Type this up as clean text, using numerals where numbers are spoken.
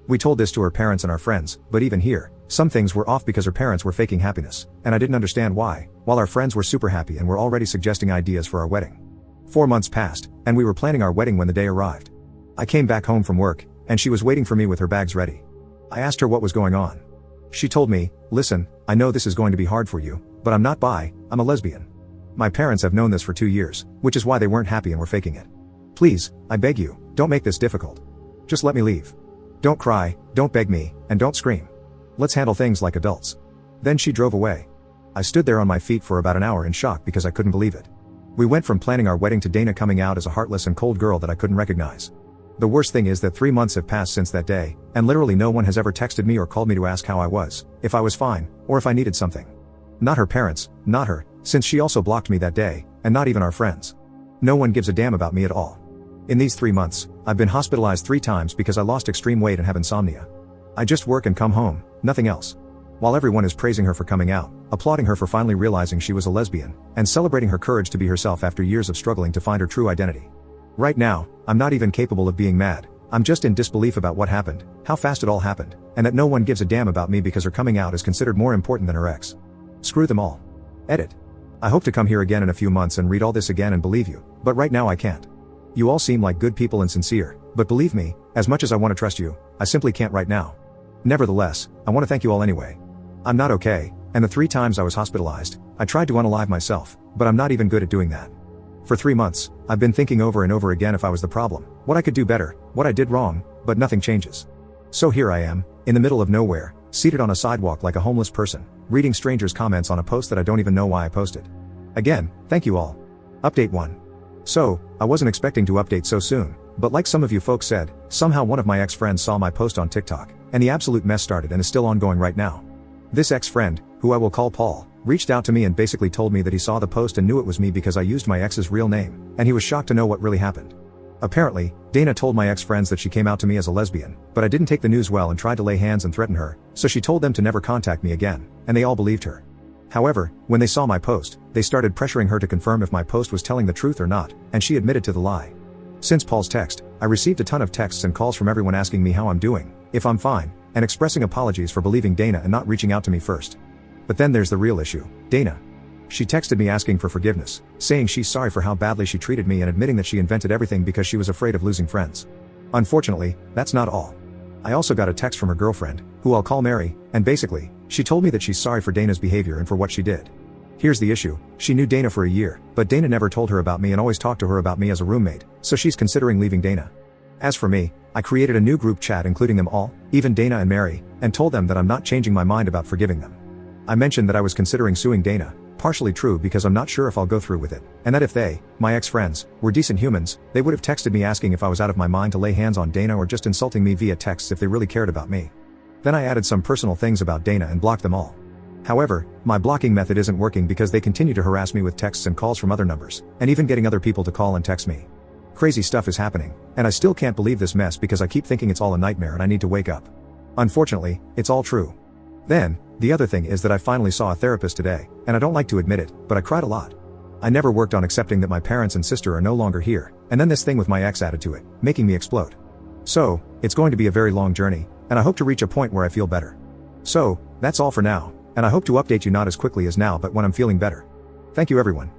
We told this to her parents and our friends, but even here, some things were off because her parents were faking happiness, and I didn't understand why, while our friends were super happy and were already suggesting ideas for our wedding. 4 months passed, and we were planning our wedding when the day arrived. I came back home from work, and she was waiting for me with her bags ready. I asked her what was going on. She told me, "Listen, I know this is going to be hard for you, but I'm not bi, I'm a lesbian. My parents have known this for 2 years, which is why they weren't happy and were faking it. Please, I beg you, don't make this difficult. Just let me leave. Don't cry, don't beg me, and don't scream. Let's handle things like adults." Then she drove away. I stood there on my feet for about an hour in shock because I couldn't believe it. We went from planning our wedding to Dana coming out as a heartless and cold girl that I couldn't recognize. The worst thing is that 3 months have passed since that day, and literally no one has ever texted me or called me to ask how I was, if I was fine, or if I needed something. Not her parents, not her, since she also blocked me that day, and not even our friends. No one gives a damn about me at all. In these 3 months, I've been hospitalized 3 times because I lost extreme weight and have insomnia. I just work and come home, nothing else. While everyone is praising her for coming out, applauding her for finally realizing she was a lesbian, and celebrating her courage to be herself after years of struggling to find her true identity. Right now, I'm not even capable of being mad. I'm just in disbelief about what happened, how fast it all happened, and that no one gives a damn about me because her coming out is considered more important than her ex. Screw them all. Edit. I hope to come here again in a few months and read all this again and believe you, but right now I can't. You all seem like good people and sincere, but believe me, as much as I want to trust you, I simply can't right now. Nevertheless, I want to thank you all anyway. I'm not okay, and the 3 times I was hospitalized, I tried to unalive myself, but I'm not even good at doing that. For 3 months, I've been thinking over and over again if I was the problem, what I could do better, what I did wrong, but nothing changes. So here I am, in the middle of nowhere, seated on a sidewalk like a homeless person, reading strangers' comments on a post that I don't even know why I posted. Again, thank you all. Update 1. So, I wasn't expecting to update so soon, but like some of you folks said, somehow one of my ex-friends saw my post on TikTok, and the absolute mess started and is still ongoing right now. This ex-friend, who I will call Paul, reached out to me and basically told me that he saw the post and knew it was me because I used my ex's real name, and he was shocked to know what really happened. Apparently, Dana told my ex-friends that she came out to me as a lesbian, but I didn't take the news well and tried to lay hands and threaten her, so she told them to never contact me again, and they all believed her. However, when they saw my post, they started pressuring her to confirm if my post was telling the truth or not, and she admitted to the lie. Since Paul's text, I received a ton of texts and calls from everyone asking me how I'm doing, if I'm fine, and expressing apologies for believing Dana and not reaching out to me first. But then there's the real issue, Dana. She texted me asking for forgiveness, saying she's sorry for how badly she treated me and admitting that she invented everything because she was afraid of losing friends. Unfortunately, that's not all. I also got a text from her girlfriend, who I'll call Mary, and basically, she told me that she's sorry for Dana's behavior and for what she did. Here's the issue, she knew Dana for a year, but Dana never told her about me and always talked to her about me as a roommate, so she's considering leaving Dana. As for me, I created a new group chat including them all, even Dana and Mary, and told them that I'm not changing my mind about forgiving them. I mentioned that I was considering suing Dana, partially true because I'm not sure if I'll go through with it, and that if they, my ex-friends, were decent humans, they would have texted me asking if I was out of my mind to lay hands on Dana or just insulting me via texts if they really cared about me. Then I added some personal things about Dana and blocked them all. However, my blocking method isn't working because they continue to harass me with texts and calls from other numbers, and even getting other people to call and text me. Crazy stuff is happening, and I still can't believe this mess because I keep thinking it's all a nightmare and I need to wake up. Unfortunately, it's all true. Then, the other thing is that I finally saw a therapist today, and I don't like to admit it, but I cried a lot. I never worked on accepting that my parents and sister are no longer here, and then this thing with my ex added to it, making me explode. So, it's going to be a very long journey, and I hope to reach a point where I feel better. So, that's all for now, and I hope to update you not as quickly as now but when I'm feeling better. Thank you everyone.